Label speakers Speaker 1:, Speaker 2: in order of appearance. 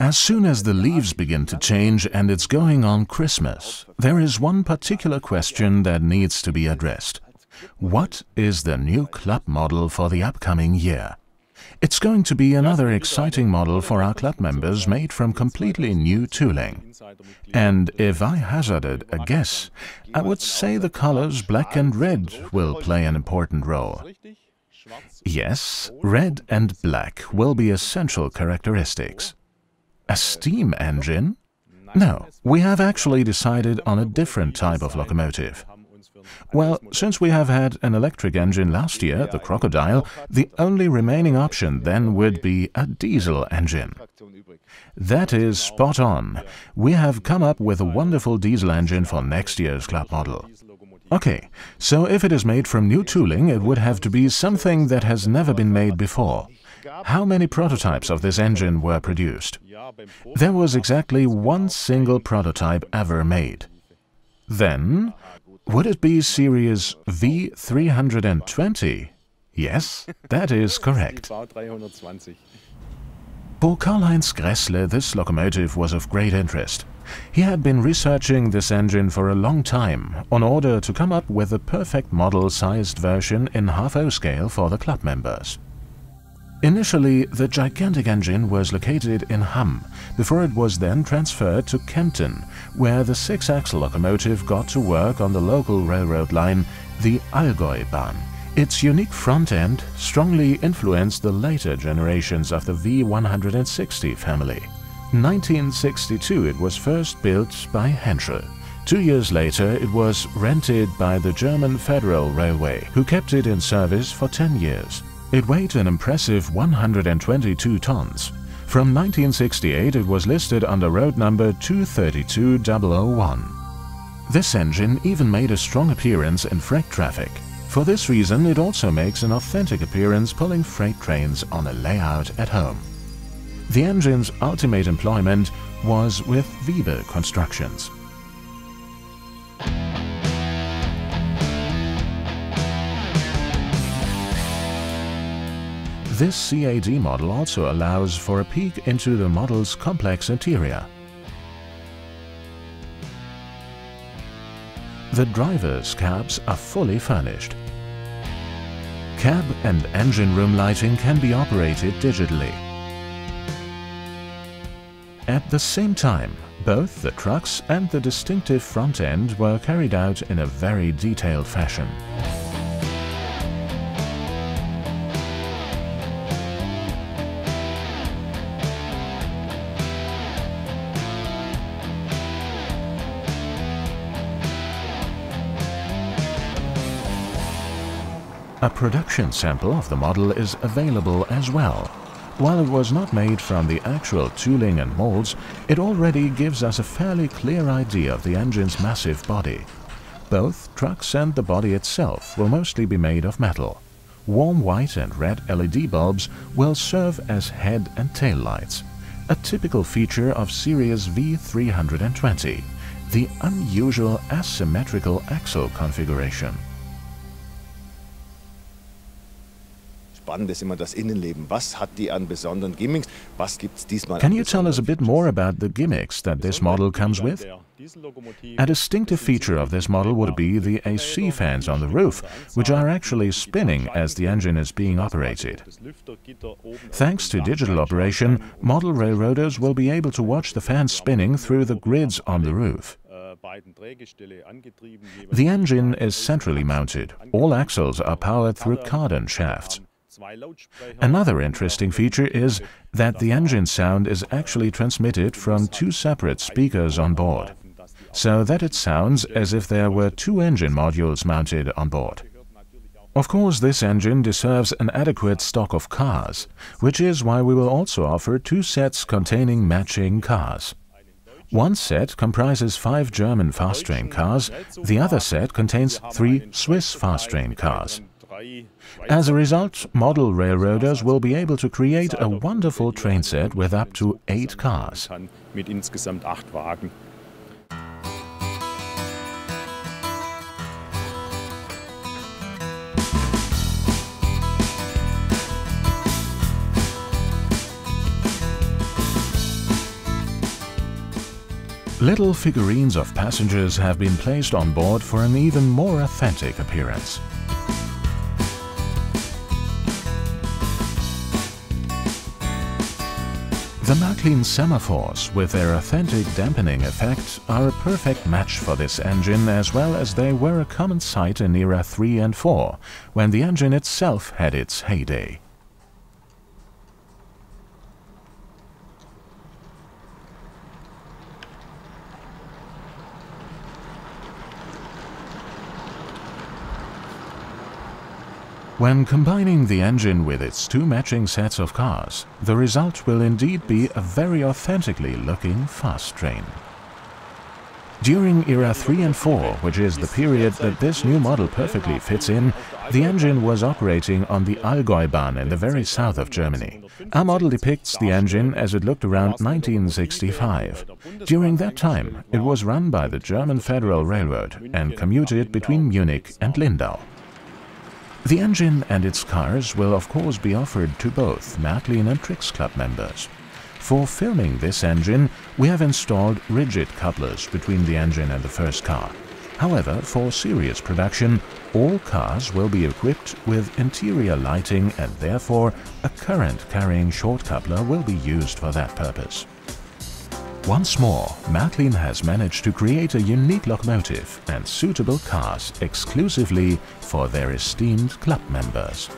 Speaker 1: As soon as the leaves begin to change and it's going on Christmas, there is one particular question that needs to be addressed. What is the new club model for the upcoming year? It's going to be another exciting model for our club members made from completely new tooling. And if I hazarded a guess, I would say the colors black and red will play an important role. Yes, red and black will be essential characteristics. A steam engine? No, we have actually decided on a different type of locomotive. Well, since we have had an electric engine last year, the Crocodile, the only remaining option then would be a diesel engine. That is spot on. We have come up with a wonderful diesel engine for next year's club model. Okay, so if it is made from new tooling, it would have to be something that has never been made before. How many prototypes of this engine were produced? There was exactly one single prototype ever made. Then, would it be series V320? Yes, that is correct. For Karl-Heinz Gressle, this locomotive was of great interest. He had been researching this engine for a long time in order to come up with a perfect model-sized version in half-O scale for the club members. Initially, the gigantic engine was located in Hamm, before it was then transferred to Kempten, where the six-axle locomotive got to work on the local railroad line, the Allgäubahn. Its unique front end strongly influenced the later generations of the V160 family. In 1962 it was first built by Henschel. 2 years later it was rented by the German Federal Railway, who kept it in service for 10 years. It weighed an impressive 122 tons. From 1968 it was listed under road number 232001. This engine even made a strong appearance in freight traffic. For this reason it also makes an authentic appearance pulling freight trains on a layout at home. The engine's ultimate employment was with Wiebe Constructions. This CAD model also allows for a peek into the model's complex interior. The driver's cabs are fully furnished. Cab and engine room lighting can be operated digitally. At the same time, both the trucks and the distinctive front end were carried out in a very detailed fashion. A production sample of the model is available as well. While it was not made from the actual tooling and molds, it already gives us a fairly clear idea of the engine's massive body. Both trucks and the body itself will mostly be made of metal. Warm white and red LED bulbs will serve as head and tail lights, a typical feature of Series V320, the unusual asymmetrical axle configuration.
Speaker 2: Can
Speaker 1: you tell us a bit more about the gimmicks that this model comes with? A distinctive feature of this model would be the AC fans on the roof, which are actually spinning as the engine is being operated. Thanks to digital operation, model railroaders will be able to watch the fans spinning through the grids on the roof. The engine is centrally mounted. All axles are powered through cardan shafts. Another interesting feature is that the engine sound is actually transmitted from two separate speakers on board, so that it sounds as if there were two engine modules mounted on board. Of course, this engine deserves an adequate stock of cars, which is why we will also offer two sets containing matching cars. One set comprises 5 German fast-train cars, the other set contains 3 Swiss fast-train cars. As a result, model railroaders will be able to create a wonderful train set with up to 8 cars. Little figurines of passengers have been placed on board for an even more authentic appearance. The Märklin semaphores, with their authentic dampening effect, are a perfect match for this engine, as well as they were a common sight in era 3 and 4, when the engine itself had its heyday. When combining the engine with its two matching sets of cars, the result will indeed be a very authentically looking fast train. During era 3 and 4, which is the period that this new model perfectly fits in, the engine was operating on the Allgäubahn in the very south of Germany. Our model depicts the engine as it looked around 1965. During that time, it was run by the German Federal Railroad and commuted between Munich and Lindau. The engine and its cars will of course be offered to both Märklin and Trix Club members. For filming this engine, we have installed rigid couplers between the engine and the first car. However, for serious production, all cars will be equipped with interior lighting, and therefore a current-carrying short coupler will be used for that purpose. Once more, Märklin has managed to create a unique locomotive and suitable cars exclusively for their esteemed club members.